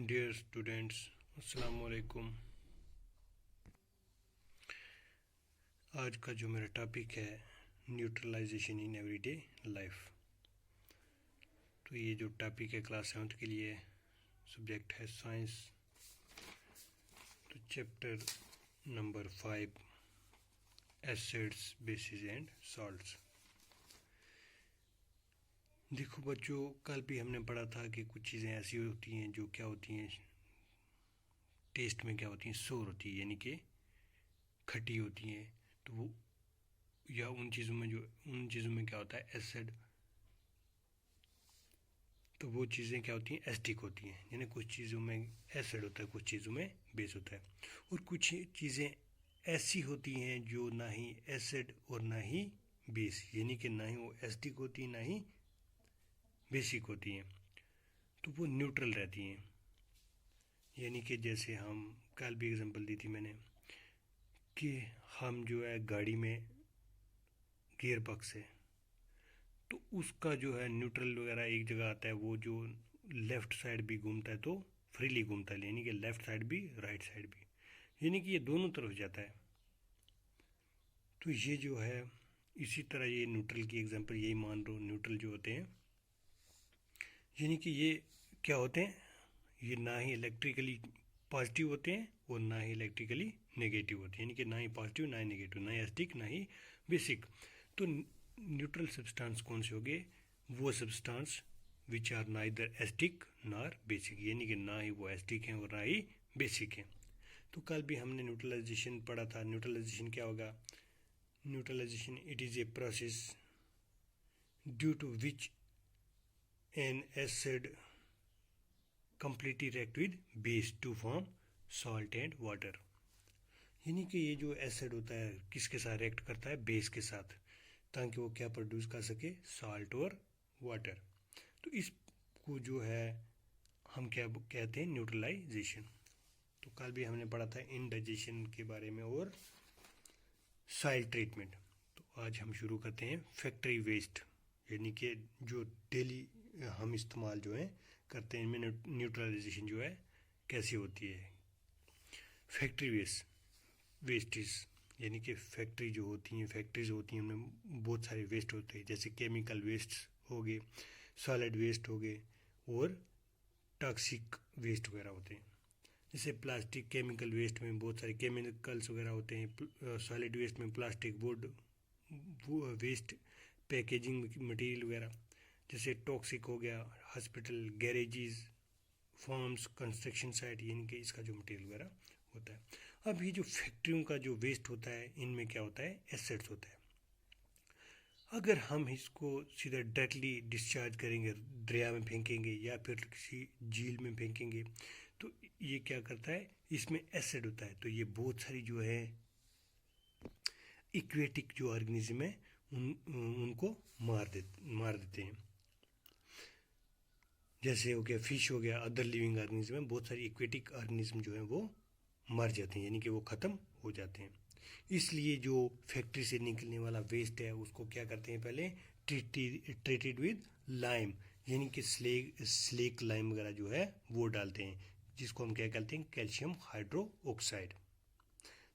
Dear students, अस्सलाम वालेकुम। आज का जो मेरा टॉपिक है न्यूट्रलाइजेशन इन एवरीडे लाइफ। तो ये जो टॉपिक है क्लास 7 के लिए, सब्जेक्ट है साइंस। तो chapter number 5, acids, basis and salts. देखो बच्चों, कल भी हमने पढ़ा था कि कुछ चीज़ें ऐसी होती हैं जो क्या होती हैं, टेस्ट में क्या होती हैं, सोर होती है, यानी कि खट्टी होती हैं। तो वो या उन चीज़ों में क्या होता है, एसिड। तो वो चीज़ें क्या होती हैं, एसिडिक होती हैं। यानी कुछ चीज़ों में एसिड होता है, कुछ चीज़ों में बेस होता है। और कुछ चीज़ें ऐसी होती हैं जो ना ही एसिड और ना ही बेस, यानी कि ना ही वो एसिडिक होती हैं ना ही बेसिक होती हैं। तो वो न्यूट्रल रहती हैं। यानी कि जैसे हम कल भी एग्जांपल दी थी मैंने कि हम जो है गाड़ी में गियर बॉक्स है, तो उसका जो है न्यूट्रल वगैरह एक जगह आता है, वो जो लेफ़्ट साइड भी घूमता है तो फ्रीली घूमता है, यानी कि लेफ़्ट साइड भी राइट साइड भी, यानी कि ये दोनों तरफ जाता है। तो ये जो है इसी तरह ये न्यूट्रल की एग्जांपल यही मान लो। न्यूट्रल जो होते हैं यानी कि ये क्या होते हैं, ये ना ही इलेक्ट्रिकली पॉजिटिव होते हैं और ना ही इलेक्ट्रिकली नेगेटिव होते हैं, यानी कि ना ही पॉजिटिव ना ही नेगेटिव, ना ही एसिडिक ना ही बेसिक। तो न्यूट्रल सब्सटेंस कौन से हो गए, वो substance which are neither acidic nor basic, यानी कि ना ही वो एसिडिक हैं और ना ही बेसिक हैं। तो कल भी हमने न्यूट्रलाइजेशन पढ़ा था। न्यूट्रलाइजेशन क्या होगा, neutralization it is a process due to which an acid completely react with base to form salt and water। यानी कि ये जो एसिड होता है किसके साथ रिएक्ट करता है, बेस के साथ, ताकि वो क्या प्रोड्यूस कर सके, सॉल्ट और वाटर। तो इसको जो है हम क्या कहते हैं, न्यूट्रलाइजेशन। तो कल भी हमने पढ़ा था इनडाइजेशन के बारे में और सॉइल ट्रीटमेंट। तो आज हम शुरू करते हैं फैक्ट्री वेस्ट, यानी कि जो डेली हम इस्तेमाल जो है करते हैं, इनमें न्यूट्रलाइजेशन जो है कैसी होती है। फैक्ट्री वेस्टेज, यानी कि फैक्ट्री जो होती हैं, फैक्ट्रीज होती हैं, उनमें बहुत सारे वेस्ट होते हैं, जैसे केमिकल वेस्ट हो गए, सॉलिड वेस्ट हो गए और टॉक्सिक वेस्ट वगैरह होते हैं। जैसे प्लास्टिक, केमिकल वेस्ट में बहुत सारे केमिकल्स वगैरह होते हैं, सॉलिड वेस्ट में plastic, wood waste, packaging material वगैरह। जैसे टॉक्सिक हो गया hospital, garages, farms, construction site, यानी कि इसका जो मटेरियल वगैरह होता है। अब ये जो फैक्ट्रियों का जो वेस्ट होता है, इनमें क्या होता है, एसिड्स होता है। अगर हम इसको सीधा डायरेक्टली डिस्चार्ज करेंगे, दरिया में फेंकेंगे या फिर किसी झील में फेंकेंगे, तो ये क्या करता है, इसमें एसिड होता है। तो ये बहुत सारी जो है इक्वेटिक जो ऑर्गेनिज्म है उनको मार देते हैं। जैसे हो गया फिश हो गया, अदर लिविंग ऑर्गेनिज्म में बहुत सारी इक्वेटिक ऑर्गेनिज्म जो है वो मर जाते हैं, यानी कि वो ख़त्म हो जाते हैं। इसलिए जो फैक्ट्री से निकलने वाला वेस्ट है उसको क्या करते हैं, पहले ट्रीटेड विद लाइम, यानी कि स्लेक लाइम वगैरह जो है वो डालते हैं, जिसको हम क्या कहते हैं, कैल्शियम हाइड्रोक्साइड।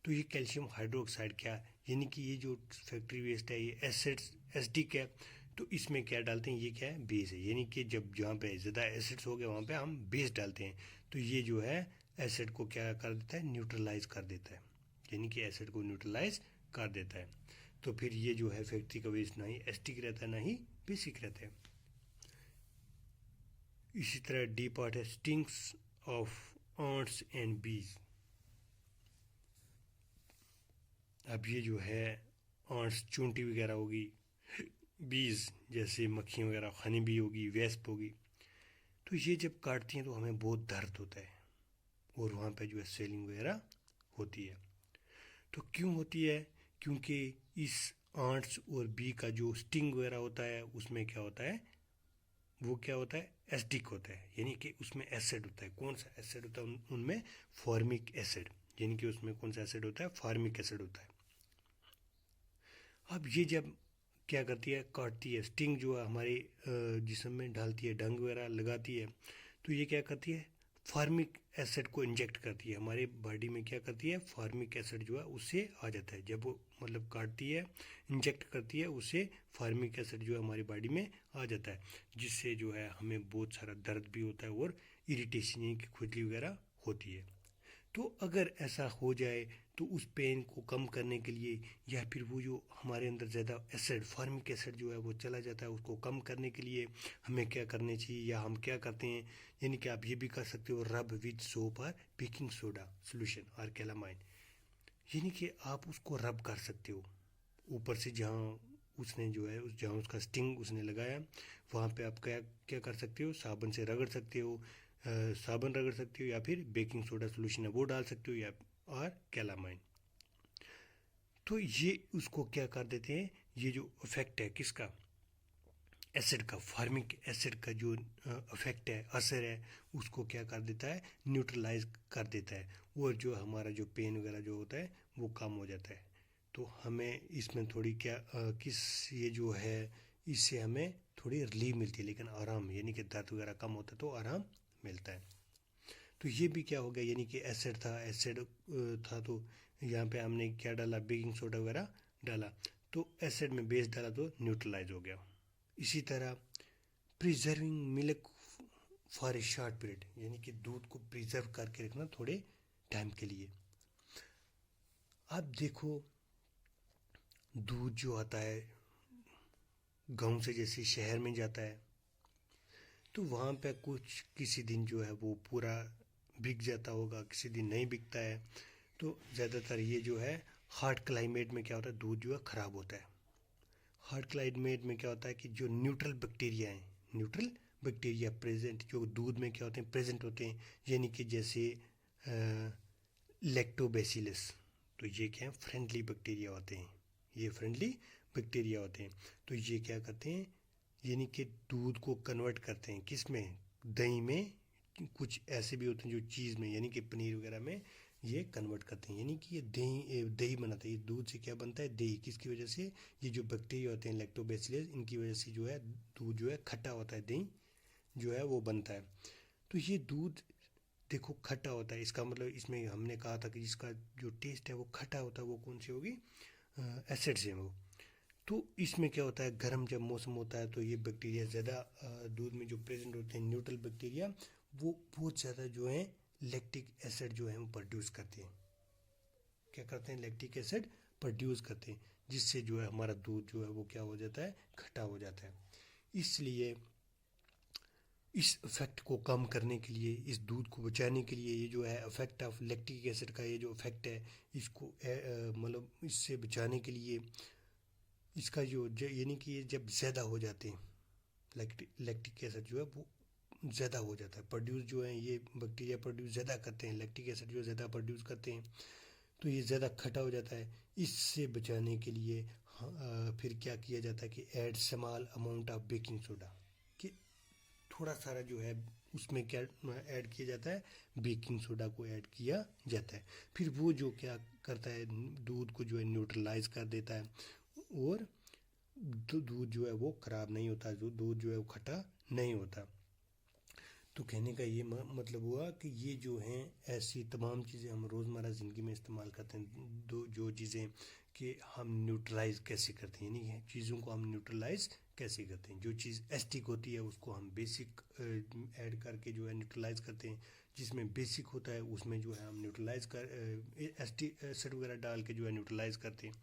तो ये कैल्शियम हाइड्रोक्साइड क्या, यानी कि ये जो फैक्ट्री वेस्ट है ये एसिडिक है, तो इसमें क्या डालते हैं, ये क्या है, बेस है। यानी कि जब जहाँ पे ज़्यादा एसिड्स हो गए वहाँ पे हम बेस डालते हैं, तो ये जो है एसिड को क्या कर देता है, न्यूट्रलाइज कर देता है, यानी कि एसिड को न्यूट्रलाइज कर देता है। तो फिर ये जो है फैक्ट्री का वेस्ट ना ही एसिडिक रहता है ना ही बेसिक रहता है। इसी तरह डी पार्ट है स्टिंग्स ऑफ ऑन्ट्स एंड बीज। अब ये जो है ऑन्ट्स, चूंटी वगैरह होगी, बीज जैसे मक्खियाँ वगैरह, हनी बी होगी, वेस्प होगी, तो ये जब काटती हैं तो हमें बहुत दर्द होता है और वहाँ पे जो है स्वेलिंग वगैरह होती है। तो क्यों होती है, क्योंकि इस आंट्स और बी का जो स्टिंग वगैरह होता है उसमें क्या होता है, वो क्या होता है, एसिडिक होता है, यानी कि उसमें एसिड होता है। कौन सा एसिड होता है उनमें, फॉर्मिक एसिड, यानी कि उसमें कौन सा एसिड होता है, फॉर्मिक एसिड होता है। अब ये जब क्या करती है, काटती है, स्टिंग जो है हमारे जिस्म में डालती है, डंग वगैरह लगाती है, तो ये क्या करती है, फार्मिक एसिड को इंजेक्ट करती है हमारे बॉडी में। क्या करती है, फार्मिक एसिड जो है उससे आ जाता है, जब वो मतलब काटती है, इंजेक्ट करती है, उससे फार्मिक एसिड जो है हमारी बॉडी में आ जाता है, जिससे जो है हमें बहुत सारा दर्द भी होता है और इरिटेशन यानी कि खुजली वगैरह होती है। तो अगर ऐसा हो जाए तो उस पेन को कम करने के लिए, या फिर वो जो हमारे अंदर ज़्यादा एसिड, फार्मिक एसिड जो है वो चला जाता है, उसको कम करने के लिए हमें क्या करना चाहिए, या हम क्या करते हैं, यानी कि आप ये भी कर सकते हो, रब विद सोप और बेकिंग सोडा सोल्यूशन और कैलामाइन, यानी कि आप उसको रब कर सकते हो ऊपर से, जहाँ उसने जो है जहाँ उसका स्टिंग उसने लगाया वहाँ पे आप क्या क्या कर सकते हो, साबुन से रगड़ सकते हो, साबुन रगड़ सकते हो, या फिर बेकिंग सोडा सोल्यूशन है वो डाल सकते हो, या और कैलामाइन। तो ये उसको क्या कर देते हैं, ये जो इफेक्ट है किसका, एसिड का, फार्मिक एसिड का जो इफेक्ट है, असर है, उसको क्या कर देता है, न्यूट्रलाइज कर देता है, और जो हमारा जो पेन वगैरह जो होता है वो कम हो जाता है। तो हमें इसमें थोड़ी क्या किस ये जो है इससे हमें थोड़ी रिलीफ मिलती है, लेकिन आराम, यानी कि दर्द वगैरह कम होता है तो आराम मिलता है। तो ये भी क्या हो गया, यानी कि एसिड था, एसिड था, तो यहाँ पे हमने क्या डाला, बेकिंग सोडा वगैरह डाला, तो एसिड में बेस डाला तो न्यूट्रलाइज हो गया। इसी तरह preserving milk for a short period, यानी कि दूध को प्रिजर्व करके रखना थोड़े टाइम के लिए। अब देखो दूध जो आता है गांव से जैसे शहर में जाता है, तो वहाँ पे कुछ किसी दिन जो है वो पूरा बिक जाता होगा, किसी दिन नहीं बिकता है। तो ज़्यादातर ये जो है हार्ड क्लाइमेट में क्या होता है, दूध जो है ख़राब होता है। हार्ड क्लाइमेट में क्या होता है कि जो न्यूट्रल बैक्टीरिया हैं, न्यूट्रल बैक्टीरिया प्रेजेंट जो दूध में क्या होते हैं, प्रेजेंट होते हैं, यानी कि जैसे लैक्टोबैसिलस, तो ये क्या है, फ्रेंडली बैक्टीरिया होते हैं, ये फ्रेंडली बैक्टीरिया होते हैं। तो ये क्या करते हैं, यानी कि दूध को कन्वर्ट करते हैं किस में, दही में, कुछ ऐसे भी होते हैं जो चीज़ में, यानी कि पनीर वगैरह में ये कन्वर्ट करते हैं, यानी कि ये दही दही बनाते हैं। ये दूध से क्या बनता है, दही, किसकी वजह से, ये जो बैक्टीरिया होते हैं लैक्टोबैसिलस, इनकी वजह से जो है दूध जो है खट्टा होता है, दही जो है वो बनता है। तो ये दूध देखो खट्टा होता है, इसका मतलब इसमें हमने कहा था कि जिसका जो टेस्ट है वो खट्टा होता है, वो कौन सी होगी, एसिड से वो। तो इसमें क्या होता है, गर्म जब मौसम होता है तो ये बैक्टीरिया ज़्यादा दूध में जो प्रेजेंट होते हैं, न्यूट्रल बैक्टीरिया, वो बहुत ज़्यादा जो है लैक्टिक एसिड जो है वो प्रोड्यूस करते हैं। क्या करते हैं, लैक्टिक एसिड प्रोड्यूस करते हैं, जिससे जो है हमारा दूध जो है वो क्या हो जाता है, खट्टा हो जाता है। इसलिए इस इफेक्ट को कम करने के लिए, इस दूध को बचाने के लिए, ये जो है इफेक्ट ऑफ लैक्टिक एसिड का ये जो इफेक्ट है, इसको मतलब इससे बचाने के लिए, इसका जो यानी कि ये जब ज़्यादा हो जाते हैं, लैक्टिक एसिड जो है वो ज़्यादा हो जाता है, प्रोड्यूस जो है ये बैक्टीरिया प्रोड्यूस ज़्यादा करते हैं, लैक्टिक एसिड जो ज़्यादा प्रोड्यूस करते हैं, तो ये ज़्यादा खट्टा हो जाता है। इससे बचाने के लिए फिर क्या किया जाता है कि add small amount of baking soda, कि थोड़ा सारा जो है उसमें क्या ऐड किया जाता है, बेकिंग सोडा को ऐड किया जाता है। फिर वो जो क्या करता है, दूध को जो है न्यूट्रलाइज कर देता है, और दूध जो है वो ख़राब नहीं होता, दूध जो है वो खट्टा नहीं होता। तो कहने का ये मतलब हुआ कि ये जो हैं ऐसी तमाम चीज़ें हम रोज़मर्रा ज़िंदगी में इस्तेमाल करते हैं, दो जो चीज़ें कि हम न्यूट्रलाइज कैसे करते हैं, यानी चीज़ों को हम न्यूट्रलाइज कैसे करते हैं। जो चीज़ एस्टिक होती है उसको हम बेसिक ऐड करके जो है न्यूट्रलाइज करते हैं, जिसमें बेसिक होता है उसमें जो है हम न्यूट्रलाइज कर एसिड वगैरह डाल के जो है न्यूट्रलाइज करते हैं।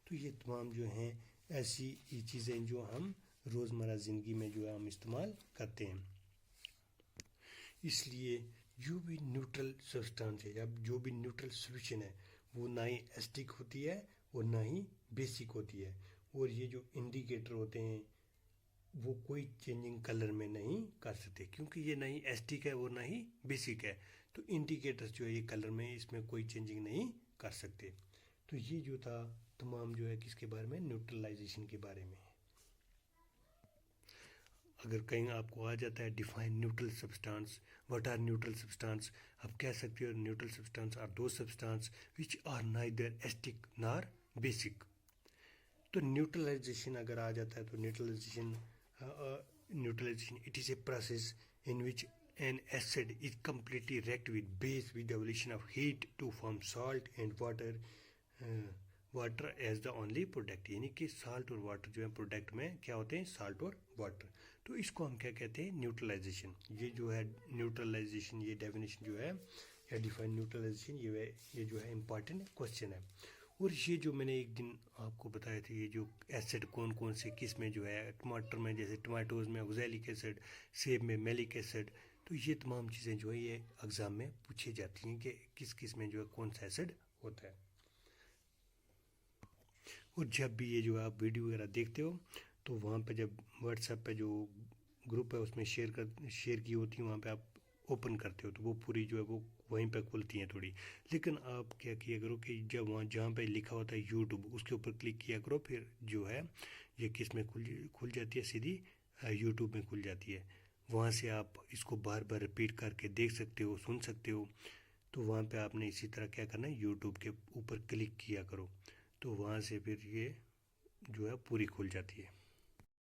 तो ये तमाम जो हैं ऐसी चीज़ें जो हम रोज़मर्रा ज़िंदगी में जो है हम इस्तेमाल करते हैं। इसलिए जो भी न्यूट्रल सब्सटेंस है, या जो भी न्यूट्रल सॉल्यूशन है, वो ना ही एसिडिक होती है और ना ही बेसिक होती है। और ये जो इंडिकेटर होते हैं वो कोई चेंजिंग कलर में नहीं कर सकते, क्योंकि ये ना ही एसिडिक है और ना ही बेसिक है। तो इंडिकेटर्स जो है ये कलर में, इसमें कोई चेंजिंग नहीं कर सकते। तो ये जो था तमाम जो है किसके बारे में, न्यूट्रलाइजेशन के बारे में। अगर कहीं आपको आ जाता है define neutral substance, what are neutral substance, आप कह सकते हो neutral substance are those substance which are neither acidic nor basic. तो न्यूट्रलाइजेशन अगर आ जाता है तो neutralization it is a process in which an acid is completely react with base with the evolution of heat to form salt and water as the only product, यानी कि salt और water जो है प्रोडक्ट में क्या होते हैं, salt और वाटर। तो इसको हम क्या कहते हैं, न्यूट्रलाइजेशन। ये जो है न्यूट्रलाइजेशन, ये डेफिनेशन जो है या डिफाइन न्यूट्रलाइजेशन, ये जो है इम्पॉर्टेंट क्वेश्चन है। और ये जो मैंने एक दिन आपको बताया था, ये जो एसिड कौन कौन से किस में जो है, टमाटर में जैसे टमाटोज़ में ऑक्सैलिक एसिड, सेब में मैलिक एसिड, तो ये तमाम चीज़ें जो है ये एग्ज़ाम में पूछी जाती हैं कि किस किस में जो है कौन सा एसिड होता है। और जब भी ये जो आप वीडियो वगैरह देखते हो तो वहाँ पे जब व्हाट्सएप पे जो ग्रुप है उसमें शेयर की होती है, वहाँ पे आप ओपन करते हो तो वो पूरी जो है वो वहीं पे खुलती हैं थोड़ी। लेकिन आप क्या किया करो कि जब वहाँ जहाँ पे लिखा होता है यूट्यूब, उसके ऊपर क्लिक किया करो, फिर जो है ये किस में खुल जाती है, सीधी यूट्यूब में खुल जाती है। वहाँ से आप इसको बार बार रिपीट करके देख सकते हो, सुन सकते हो। तो वहाँ पे आपने इसी तरह क्या करना है, यूट्यूब के ऊपर क्लिक किया करो, तो वहाँ से फिर ये जो है पूरी खुल जाती है।